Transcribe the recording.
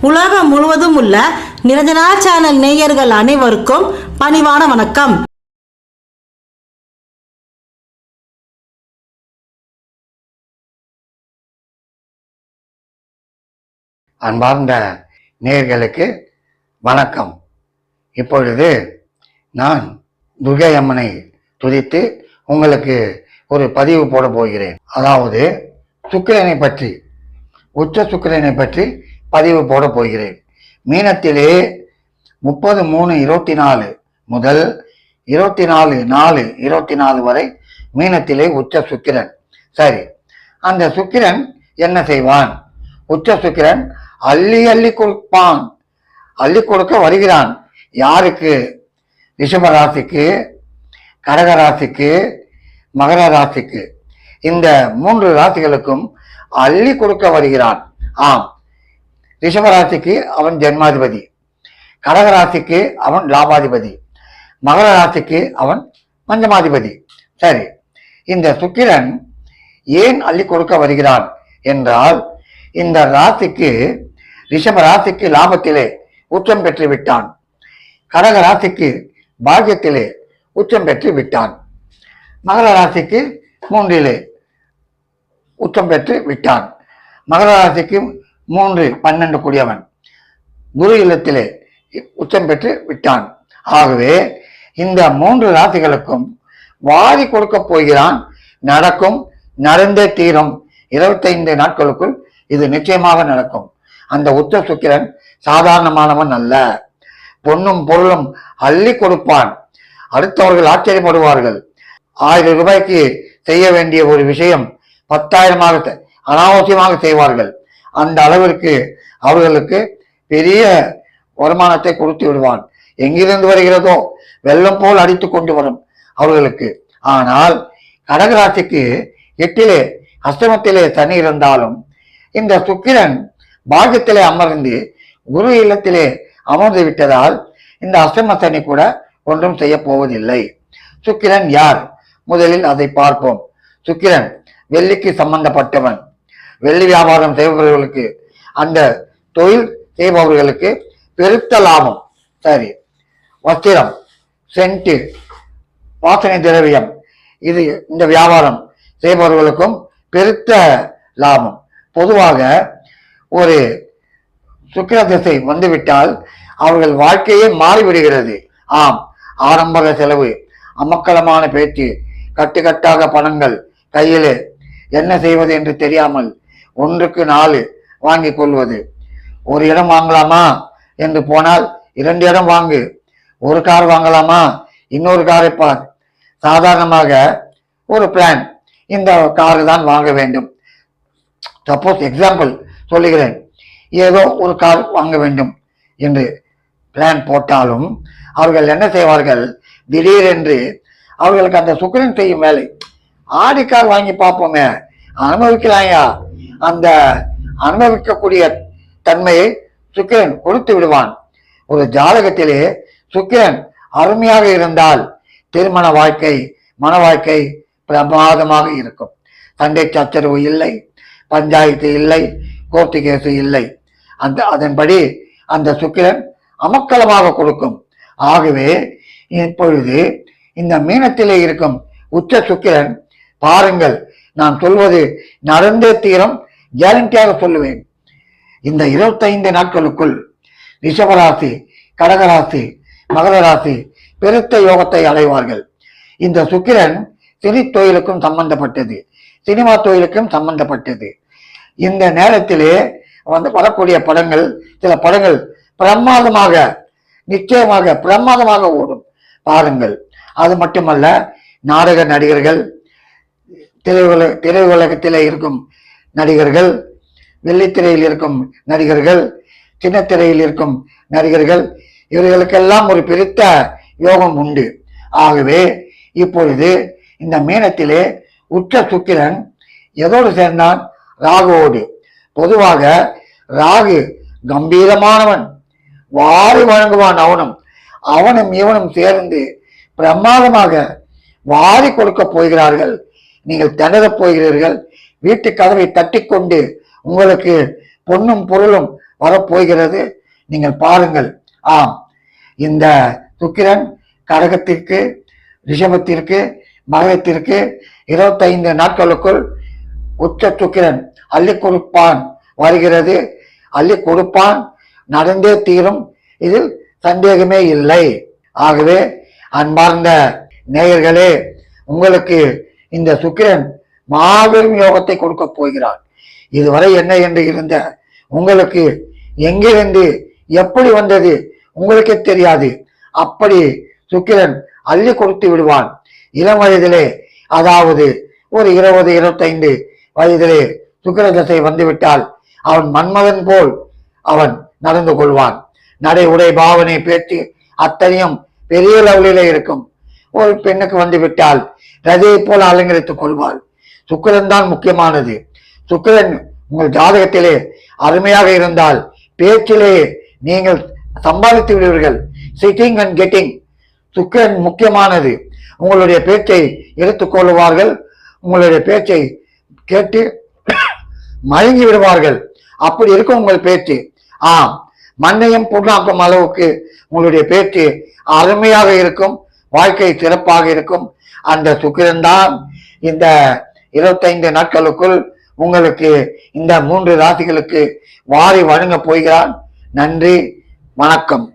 உலகம் முழுவதும் உள்ள நிரஞ்சனா சேனல் நேயர்கள் அனைவருக்கும் பணிவான வணக்கம். அன்பார்ந்த நேயர்களுக்கு வணக்கம். இப்பொழுது நான் துர்கை அம்மனை துதித்து உங்களுக்கு ஒரு பதிவு போட போகிறேன். அதாவது சுக்கிரனை பற்றி, உச்ச சுக்கிரனை பற்றி பதிவு போட போகிறேன். மீனத்திலே 30/3/24 முதல் 24/4/24 வரை மீனத்திலே உச்ச சுக்கிரன். சரி, அந்த சுக்கிரன் என்ன செய்வான்? உச்ச சுக்கிரன் அள்ளி அள்ளி கொடுப்பான், அள்ளி கொடுக்க வருகிறான். யாருக்கு? ரிஷப ராசிக்கு, கடக ராசிக்கு, மகர ராசிக்கு. இந்த 3 ராசிகளுக்கும் அள்ளி கொடுக்க வருகிறான். ஆம், ரிஷப ராசிக்கு அவன் ஜென்மாதிபதி, கடக ராசிக்கு அவன் லாபாதிபதி, மகர ராசிக்கு அவன் பஞ்சமாதிபதி. சரி, இந்த சுக்கிரன் ஏன் அள்ளி கொடுக்க வருகிறான் என்றால், இந்த ராசிக்கு, ரிஷப ராசிக்கு லாபத்திலே உச்சம் பெற்று விட்டான், கடக ராசிக்கு பாக்கியத்திலே உச்சம் பெற்று விட்டான், மகர ராசிக்கு 3 உச்சம் பெற்று விட்டான். மகர ராசிக்கு 3 12 கூடியவன் குரு இல்லத்திலே உச்சம் பெற்று விட்டான். ஆகவே இந்த 3 ராசிகளுக்கும் வாரி கொடுக்க போகிறான். நடக்கும், நடந்தே தீரும். 25 நாட்களுக்குள் இது நிச்சயமாக நடக்கும். அந்த உச்ச சுக்கிரன் சாதாரணமானவன் அல்ல. பொன்னும் பொருளும் அள்ளி கொடுப்பான். அடுத்தவர்கள் ஆச்சரியப்படுவார்கள். 1000 ரூபாய்க்கு செய்ய வேண்டிய ஒரு விஷயம் 10,000 அனாவசியமாக செய்வார்கள். அந்த அளவிற்கு அவர்களுக்கு பெரிய வருமானத்தை கொடுத்து விடுவான். எங்கிருந்து வருகிறதோ வெள்ளம் போல் அடித்து கொண்டு வரும் அவர்களுக்கு. ஆனால் கடகராசிக்கு 8 அஷ்டமத்திலே சனி இருந்தாலும் இந்த சுக்கிரன் பாக்கியத்திலே அமர்ந்து குரு இல்லத்திலே அமர்ந்து விட்டதால் இந்த அஷ்டம சனி கூட ஒன்றும் செய்ய போவதில்லை. சுக்கிரன் யார்? முதலில் அதை பார்ப்போம். சுக்கிரன் வெள்ளிக்கு சம்பந்தப்பட்டவன். வெள்ளி வியாபாரம் செய்பவர்களுக்கு, அந்த தொழில் செய்பவர்களுக்கு பெருத்த லாபம். சரி, வஸ்திரம், சென்ட், வாசனை திரவியம், இது இந்த வியாபாரம் செய்பவர்களுக்கும் பெருத்த லாபம். பொதுவாக ஒரு சுக்கிர திசை வந்துவிட்டால் அவர்கள் வாழ்க்கையே மாறிவிடுகிறது. ஆம், ஆடம்பர செலவு, அமக்கலமான பேச்சு, கட்டுக்கட்டாக பணங்கள் கையிலே, என்ன செய்வது என்று தெரியாமல் 1க்கு 4 வாங்கி கொள்வது. ஒரு இடம் வாங்கலாமா என்று போனால் 2 இடம் வாங்கு. ஒரு கார் வாங்கலாமா, இன்னொரு காரை பார். சாதாரணமாக ஒரு பிளான், இந்த காரு தான் வாங்க வேண்டும். சப்போஸ் எக்ஸாம்பிள் சொல்லுகிறேன், ஏதோ ஒரு கார் வாங்க வேண்டும் என்று பிளான் போட்டாலும் அவர்கள் என்ன செய்வார்கள்? திடீரென்று அவர்களுக்கு அந்த சுக்கிரன் செய்யும் வேலை, ஆடி கார் வாங்கி பார்ப்போமே, அனுபவிக்கலாயா, அந்த அனுபவிக்கக்கூடிய தன்மையை சுக்கிரன் கொடுத்து விடுவான். ஒரு ஜாதகத்திலே சுக்கிரன் அருமையாக இருந்தால் திருமண வாழ்க்கை, மன வாழ்க்கை பிரமாதமாக இருக்கும். சண்டை சச்சரவு இல்லை, பஞ்சாயத்து இல்லை, கோர்ட்டு கேசு இல்லை. அதன்படி அந்த சுக்கிரன் அமக்கலமாக கொடுக்கும். ஆகவே இப்பொழுது இந்த மீனத்திலே இருக்கும் உச்ச சுக்கிரன் பாருங்கள், நான் சொல்வது நடந்தே தீரம், கேரண்டியாக சொல்லுவேன். இந்த 25 நாட்களுக்குள் ரிஷபராசி, கடகராசி, மகர ராசி பெருத்த யோகத்தை அடைவார்கள். இந்த சுக்கிரன் சினி தொழிலுக்கும் சம்பந்தப்பட்டது, சினிமா தொழிலுக்கும் சம்பந்தப்பட்டது. இந்த நேரத்திலே வரக்கூடிய படங்கள், சில படங்கள் பிரமாதமாக, நிச்சயமாக பிரமாதமாக ஓடும். பாருங்கள். அது மட்டுமல்ல, நாடக நடிகர்கள், திரையுலகத்திலே இருக்கும் நடிகர்கள், வெள்ளித்திரையில் இருக்கும் நடிகர்கள், சின்ன திரையில் இருக்கும் நடிகர்கள், இவர்களுக்கெல்லாம் ஒரு பிரித்த யோகம் உண்டு. ஆகவே இப்பொழுது இந்த மீனத்திலே உச்ச சுக்கிரன் எதோடு சேர்ந்தான்? ராகுவோடு. பொதுவாக ராகு கம்பீரமானவன், வாரி வழங்குவான். அவனும் இவனும் சேர்ந்து பிரமாதமாக வாரி கொடுக்க போகிறார்கள். நீங்கள் திணறப் போகிறீர்கள். வீட்டு கதவை தட்டி கொண்டு உங்களுக்கு பொன்னும் பொருளும் வரப்போகிறது. நீங்கள் பாருங்கள். ஆம், இந்த சுக்கிரன் கடகத்திற்கு, ரிஷபத்திற்கு, மகரத்திற்கு 25 நாட்களுக்குள் உச்ச சுக்கிரன் அள்ளி கொடுப்பான் வருகிறது. அள்ளி கொடுப்பான், நடந்தே தீரும், இதில் சந்தேகமே இல்லை. ஆகவே அன்பார்ந்த நேயர்களே, உங்களுக்கு இந்த சுக்கிரன் மாபெரும் யோகத்தை கொடுக்க போகிறார். இதுவரை என்ன என்று இருந்த உங்களுக்கு எங்கிருந்து எப்படி வந்தது உங்களுக்கே தெரியாது. அப்படி சுக்கிரன் அள்ளி கொடுத்து விடுவான். இளம் வயதிலே, அதாவது ஒரு 20-25 வயதிலே சுக்கிர தசை வந்துவிட்டால் அவன் மன்மதன் போல் அவன் நடந்து கொள்வான். நடை, உடை, பாவனை, பேச்சு அத்தனையும் பெரிய லெவலிலே இருக்கும். ஒரு பெண்ணுக்கு வந்து விட்டால் ரதையை போல் அலங்கரித்துக் கொள்வாள். சுக்கிரன் தான் முக்கியமானது. சுக்கிரன் உங்கள் ஜாதகத்திலே அருமையாக இருந்தால் பேச்சிலே நீங்கள் சம்பாதித்து விடுவீர்கள். Sitting and getting. சுக்கிரன் முக்கியமானது. உங்களுடைய பேச்சை எடுத்துக்கொள்வார்கள். உங்களுடைய பேச்சை கேட்டு மயங்கி விடுவார்கள். அப்படி இருக்கும் உங்கள் பேச்சு. ஆம், மண்ணையும் புண்ணாக்கும் அளவுக்கு உங்களுடைய பேச்சு அருமையாக இருக்கும். வாழ்க்கை சிறப்பாக இருக்கும். அந்த சுக்கிரன் தான் இந்த 25 நாட்களுக்குள் உங்களுக்கு இந்த 3 ராசிகளுக்கு வாரி வழங்க போகிறான். நன்றி, வணக்கம்.